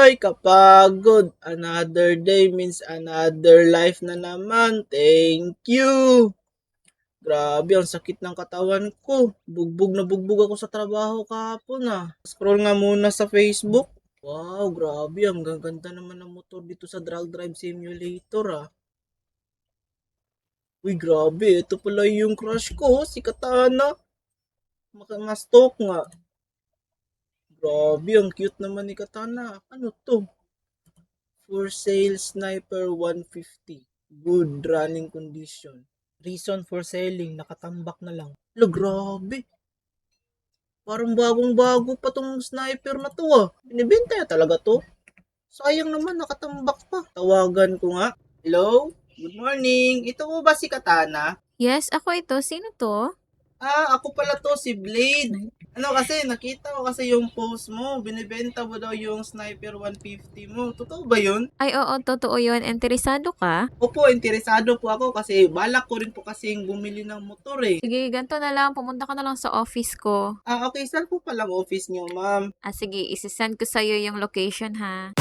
Ay, kapagod. Another day means another life na naman. Thank you. Grabe, ang sakit ng katawan ko. Bugbog na bugbog ako sa trabaho kahapon ah. Scroll nga muna sa Facebook. Wow, grabe. Ang gaganda naman ng motor dito sa Drag Drive Simulator ah. Uy, grabe. Ito pala yung crush ko, si Katana. Maka-stalk nga. Grabe, ang cute naman ni Katana. Ano to? For sale Sniper 150. Good running condition. Reason for selling, nakatambak na lang. Lo, grabe. Parang bagong-bago pa tong sniper na to ah. Binibenta niya talaga to. Sayang naman, nakatambak pa. Tawagan ko nga. Hello? Good morning. Ito mo ba si Katana? Yes, ako ito. Sino to? Ako pala to, si Blade. Ano kasi, nakita ko kasi yung post mo. Binibenta mo daw yung Sniper 150 mo. Totoo ba yun? Ay, oo, totoo yun. Interesado ka? Opo, interesado po ako kasi balak ko rin po kasing bumili ng motor eh. Sige, ganito na lang. Pumunta ka na lang sa office ko. Okay, saan po palang office niyo, ma'am? Sige, isisend ko sa'yo yung location, ha?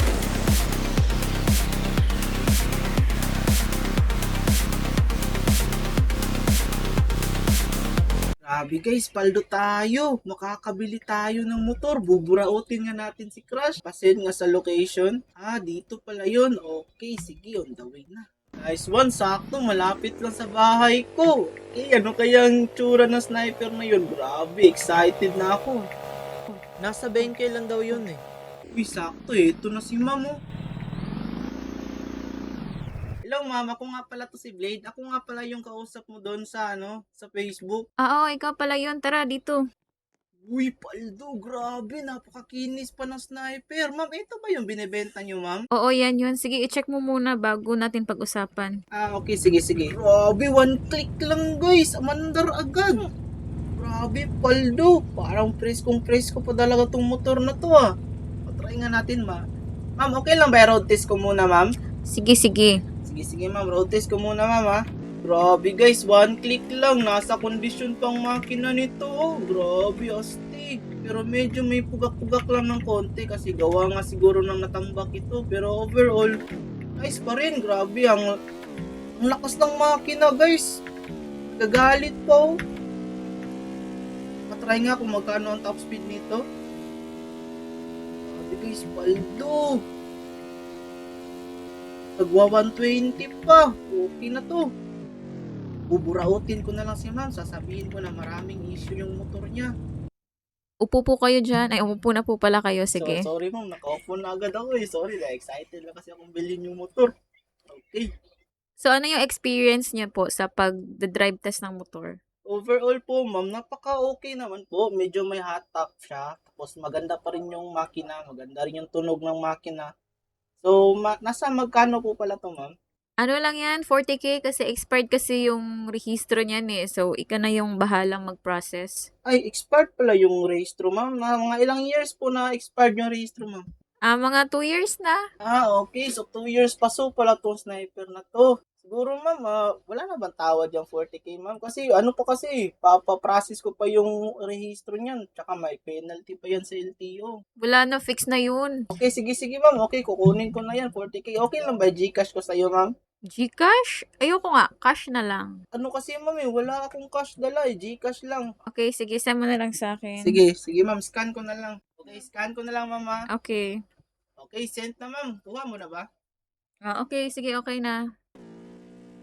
Grabe guys, paldo tayo. Makakabili tayo ng motor. Buburautin nga natin si Crush. Pasend nga sa location. Dito pala yun. Okay, sige, on the way na. Nice one, sakto. Malapit lang sa bahay ko. Okay, ano kayang tsura ng sniper na yun? Grabe, excited na ako. Nasa 20 lang daw yun eh. Uy, sakto eh. Ito na si ma'am oh. Hello ma'am, ako nga pala to si Blade. Ako nga pala yung kausap mo doon sa sa Facebook. Oo, ikaw pala yun. Tara, dito. Uy, paldo, grabe, napakakinis pa ng sniper. Ma'am, ito ba yung binebenta nyo, ma'am? Oo, yan yun. Sige, i-check mo muna bago natin pag-usapan. Okay, sige, sige. Grabe, one click lang, guys. Amandar agad. Grabe, paldo. Parang presko pa talaga tong motor na to, ah. Patry nga natin, Ma'am, okay lang ba road test ko muna, ma'am? Sige, sige. Sige, sige, ma'am. Road test ko muna, ma'am, ha? Grabe, guys. One click lang. Nasa kondisyon pang makina nito, oh. Grabe, astig. Pero medyo may pugak-pugak lang ng konti kasi gawa nga siguro ng natambak ito. Pero overall, nice pa rin. Grabe, ang lakas ng makina, guys. Gagalit po. Matry nga kung magkano ang top speed nito. Grabe, guys. Baldo. Nagwa 120 pa. Okay na to. Buburautin ko na lang si ma'am. Sasabihin ko na maraming issue yung motor niya. Upo po kayo dyan. Ay, umupo na po pala kayo. Sige. Sorry ma'am, nakaupo na agad ako eh. Sorry, excited lang kasi akong bilhin yung motor. Okay. So, ano yung experience niya po sa pag-drive test ng motor? Overall po ma'am, napaka-okay naman po. Medyo may hot top siya. Tapos maganda pa rin yung makina. Maganda rin yung tunog ng makina. So, nasa magkano po pala to ma'am? Ano lang yan, 40K kasi expired kasi yung rehistro niyan eh. So, ika na yung bahalang mag-process. Ay, expired pala yung rehistro ma'am. Mga ilang years po na expired yung rehistro ma'am? Mga 2 years na. Okay. So, 2 years pa so pala tong sniper na to. Siguro ma'am, wala na bang tawad yung 40K ma'am? Kasi ano pa kasi, papaprocess ko pa yung rehistro niyan. Tsaka may penalty pa yan sa LTO. Wala na, fix na yun. Okay, sige, sige ma'am. Okay, kukunin ko na yan, 40K. Okay lang ba Gcash ko sa'yo ma'am? Gcash? Ayoko nga, cash na lang. Ano kasi ma'am wala akong cash dala Gcash lang. Okay, sige, send mo na lang sa akin. Sige, sige ma'am, scan ko na lang. Okay, scan ko na lang ma'am ha. Okay. Okay, sent na ma'am. Kuha mo na ba? Okay, sige, okay na.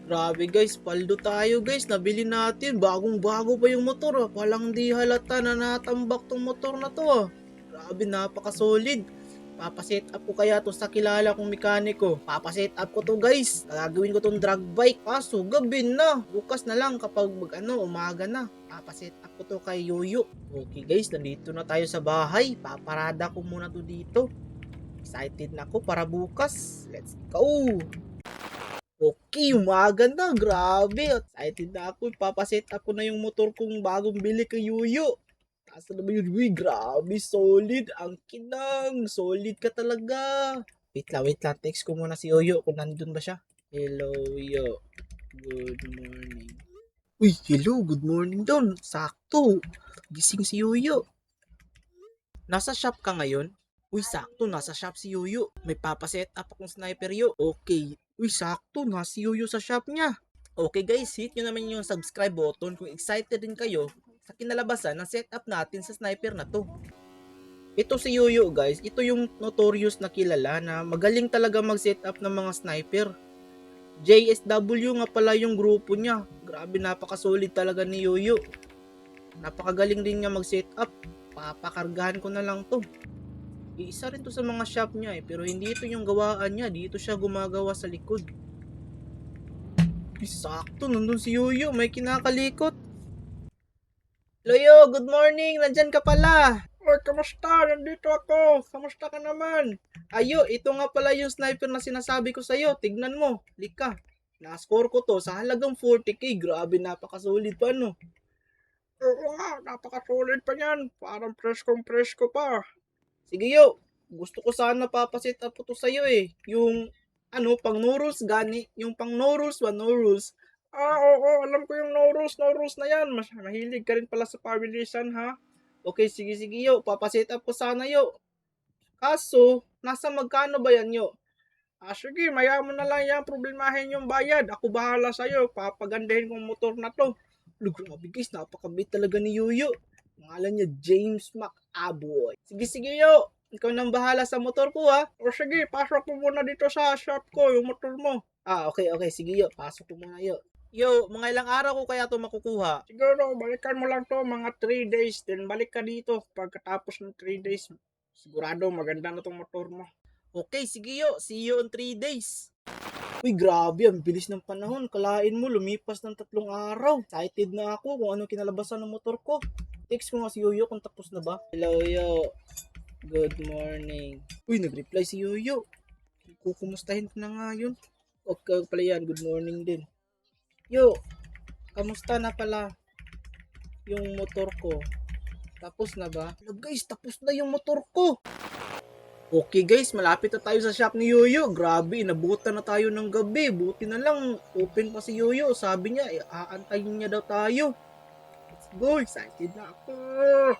Grabe guys, paldo tayo guys. Nabili natin. Bagong-bago pa yung motor. Palang di halata na natambak tong motor na to. Grabe, napaka-solid. Papaset up ko kaya to sa kilala kong mekaniko. Papaset up ko to guys. Gagawin ko tong drag bike. Kaso gabi na. Bukas na lang kapag umaga na. Papaset up ko to kay Yoyo. Okay guys, nandito na tayo sa bahay. Paparada ko muna to dito. Excited na ako para bukas. Let's go! Okay, umaga na. Grabe. Excited na ako. Ipapaset up ko na yung motor kong bagong bili kay Yuyo. Taas na ba yun? Uy, grabe. Solid. Ang kinang. Solid ka talaga. Wait lang. Text ko muna si Yuyo kung nandun ba siya. Hello, Yo. Good morning. Uy, hello. Good morning doon. Sakto. Gising si Yuyo. Nasa shop ka ngayon? Uy, sakto, nasa shop si Yuyu. May papaset up akong sniper yo. Okay. Uy, sakto, nasa si Yuyu sa shop niya. Okay guys, hit nyo naman yung subscribe button kung excited din kayo sa kinalabasan ng setup natin sa sniper na to. Ito si Yuyu guys, ito yung notorious na kilala na magaling talaga mag-setup ng mga sniper. JSW nga pala yung grupo niya. Grabe, napaka-solid talaga ni Yuyu. Napakagaling din niya mag-setup. Papakargahan ko na lang to. Iisa rin to sa mga shop niya pero hindi ito yung gawaan niya. Dito siya gumagawa sa likod. Sakto, nandun si Yuyu. May kinakalikot. Loyo, good morning. Nandyan ka pala. Oy, kamusta? Nandito ako. Kamusta ka naman? Ayo, ito nga pala yung sniper na sinasabi ko sa'yo. Tignan mo. Lika. Na-score ko to sa halagang 40k. Grabe, napakasulit pa, no? Oo nga, napakasulit pa yan. Parang presko pa. Sige yo, gusto ko sana papasit up ko to sa'yo eh. Yung, pang no rules gani. Yung pang no rules, no rules. Oo, alam ko yung no rules na yan. Mahilig ka rin pala sa pabilisan, ha? Okay, sige yo, papasit up ko sana yo. Kaso, nasa magkano ba yan yo? Sige, maya mo na lang yan, problemahin yung bayad. Ako bahala sa'yo, papagandahin kong motor na to. Grabe guys, napakabait talaga ni Yuyu. Pangalan niya James McAboy. Sige yo, ikaw nang bahala sa motor ko ha. O sige, pasok mo muna dito sa shop ko, yung motor mo. Okay, sige yo, pasok ko muna yo. Yo, mga ilang araw ko kaya to makukuha? Siguro, balikan mo lang to mga 3 days, then balik ka dito. Pagkatapos ng 3 days, sigurado maganda na tong motor mo. Okay, sige yo, see you in 3 days. Uy, grabe, ang bilis ng panahon. Kalain mo, lumipas ng 3 araw. Excited na ako kung anong kinalabasan ng motor ko. Text ko nga si Yuyu kung tapos na ba. Hello, yo. Good morning. Uy, nag-reply si Yuyu. Kukumustahin ko na nga yun. Okay pala yan, good morning din. Yo, kamusta na pala yung motor ko? Tapos na ba? Hello guys, tapos na yung motor ko. Okay guys, malapit na tayo sa shop ni Yuyu. Grabe, inabutan na tayo ng gabi. Buti na lang, open pa si Yuyu. Sabi niya, aantayin niya daw tayo. Let's go, excited na ako.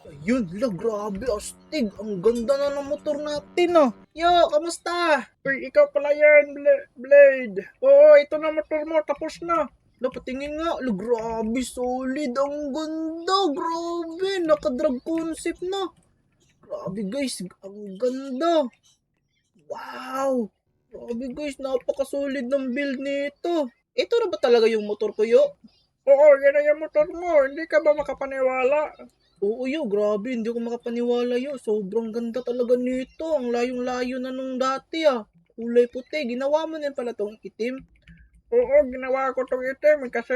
Ayun, grabe, astig. Ang ganda na ng motor natin, ah. Yo, kamusta? Uy, ikaw pala yan, Blade. Oo, ito na motor mo, tapos na. Patingin nga, grabe, solid. Ang ganda, grabe. Naka-drag concept na. Grabe guys, ang ganda. Wow. Grabe guys, napaka-solid ng build nito. Ito na ba talaga yung motor ko yo? Oo, yan na yung motor mo. Hindi ka ba makapaniwala? Oo yo, grabe, hindi ko makapaniwala yo. Sobrang ganda talaga nito. Ang layong-layo na nung dati ah. Kulay puti, ginawa mo na pala tong itim. Oo, ginawa ko tong itim kasi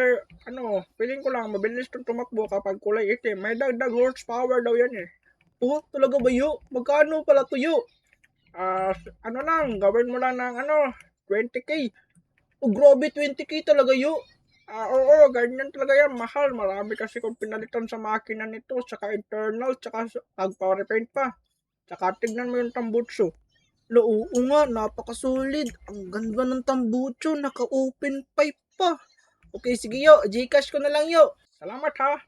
feeling ko lang mabilis tong tumakbo kapag kulay itim. May dagdag horsepower daw yan eh. Oh, talaga ba yo? Magkano pala to yo? Gawin mo lang ng 20k. Oh, grabe, 20k talaga yo. Oo, ganyan talaga yan. Mahal. Marami kasi kung pinalitan sa makina nito, tsaka internal, tsaka pag-power paint pa. Tsaka tignan mo yung tambutso. Oo nga, napaka-solid. Ang ganda ng tambutso, naka-open pipe pa. Okay, sige yo, Gcash ko na lang yo. Salamat ha.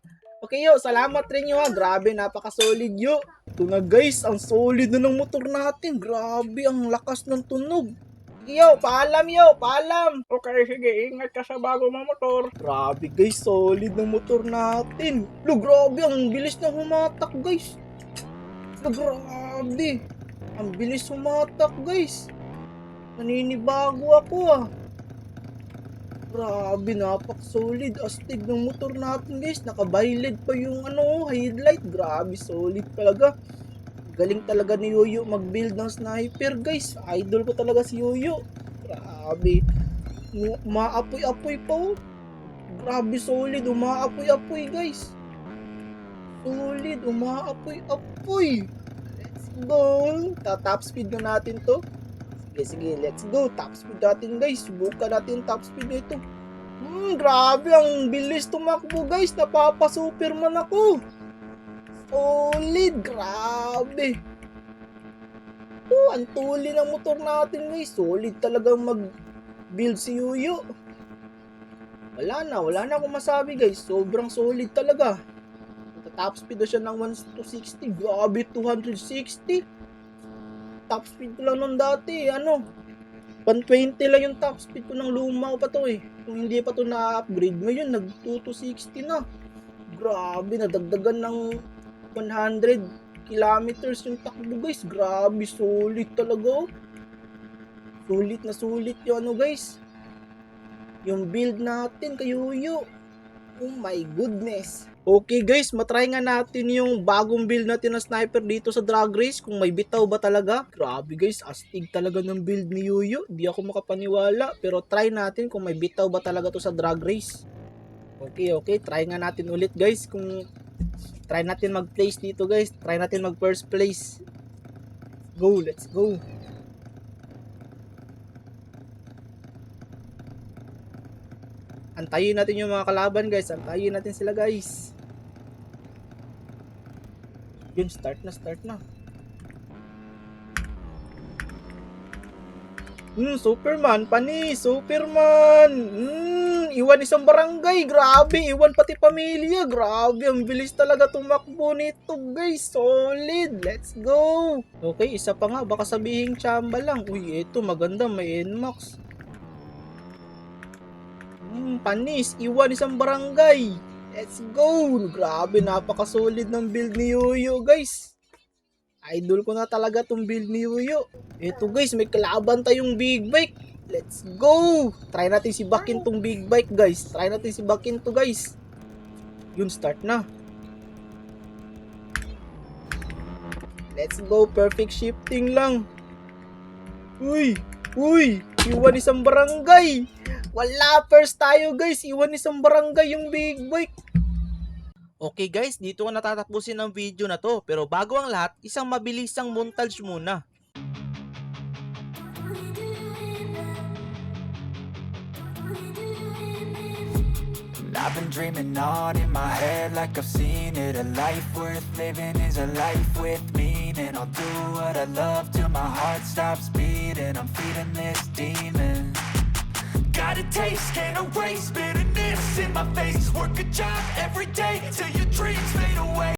Okay yo, salamat rin yo ha. Grabe, napaka-solid yo. Ito na guys, ang solid na ng motor natin. Grabe, ang lakas ng tunog. Sige yo, paalam yo, paalam. Okay, sige, ingat ka sa bago mong motor. Grabe guys, solid ng motor natin. Grabe, ang bilis na humatak guys. Grabe. Ang bilis humatak guys. Naninibago ako ah. Grabe, napak-solid. Astig ng motor natin guys. Naka-violet pa yung headlight. Grabe, solid talaga. Galing talaga ni Yuyu mag-build ng sniper guys. Idol ko talaga si Yuyu. Grabe. Umaapoy-apoy pa oh. Grabe, solid. Umaapoy-apoy guys. Solid. Umaapoy-apoy. Let's go. Top speed na natin to. Sige, let's go. Top speed natin guys. Subukan natin top speed nito. Grabe, ang bilis tumakbo guys. Napapa-superman ako. Solid, grabe. Ang tuli ng motor natin guys. Solid talagang mag-build si Yuyu. Wala na akong masabi guys. Sobrang solid talaga. Top speed na siya ng 1 to 60. Grabe, 260. top speed ko lang nun dati, 120 lang yung top speed ko ng luma ko pa to eh. Kung hindi pa to na-upgrade, ngayon nag 260 na. Grabe, nadagdagan ng 100 kilometers yung takbo guys. Grabe, solid talaga. Sulit na sulit yung guys. Yung build natin kay Yuyo. Oh my goodness. Okay guys, matry nga natin yung bagong build natin na sniper dito sa drag race. Kung may bitaw ba talaga. Grabe guys, astig talaga ng build ni Yuyo. Di ako makapaniwala. Pero try natin kung may bitaw ba talaga to sa drag race. Okay, try nga natin ulit guys. Kung try natin mag-place dito guys. Try natin mag-first place. Go, let's go. Antayin natin yung mga kalaban guys. Antayin natin sila guys. Yun, start na. Superman, Superman. Iwan isang barangay. Grabe, iwan pati pamilya. Grabe, ang bilis talaga tumakbo nito guys. Solid, let's go. Okay, isa pa nga. Baka sabihin tsamba lang. Uy, ito maganda, may NMAX. Panis, iwan isang barangay. Let's go. Grabe, napaka-solid ng build ni Yuyo guys. Idol ko na talaga tong build ni Yuyo. Ito guys, may kalaban tayong big bike. Let's go. Try natin si Bakin tong big bike guys. Try natin si Bakin to guys. Yun, start na. Let's go, perfect shifting lang. Uy, iwan isang barangay. Wala, first tayo guys. Iwan isang barangay yung big bike. Okay guys, dito ko natatapusin ang video na to. Pero bago ang lahat, isang mabilisang montage muna. I've been dreaming on in my head like I've seen it. A life worth living is a life with meaning. I'll do what I love till my heart stops beating. I'm feeding this demon. Got a taste, can't erase bitterness in my face. Work a job every day till your dreams fade away.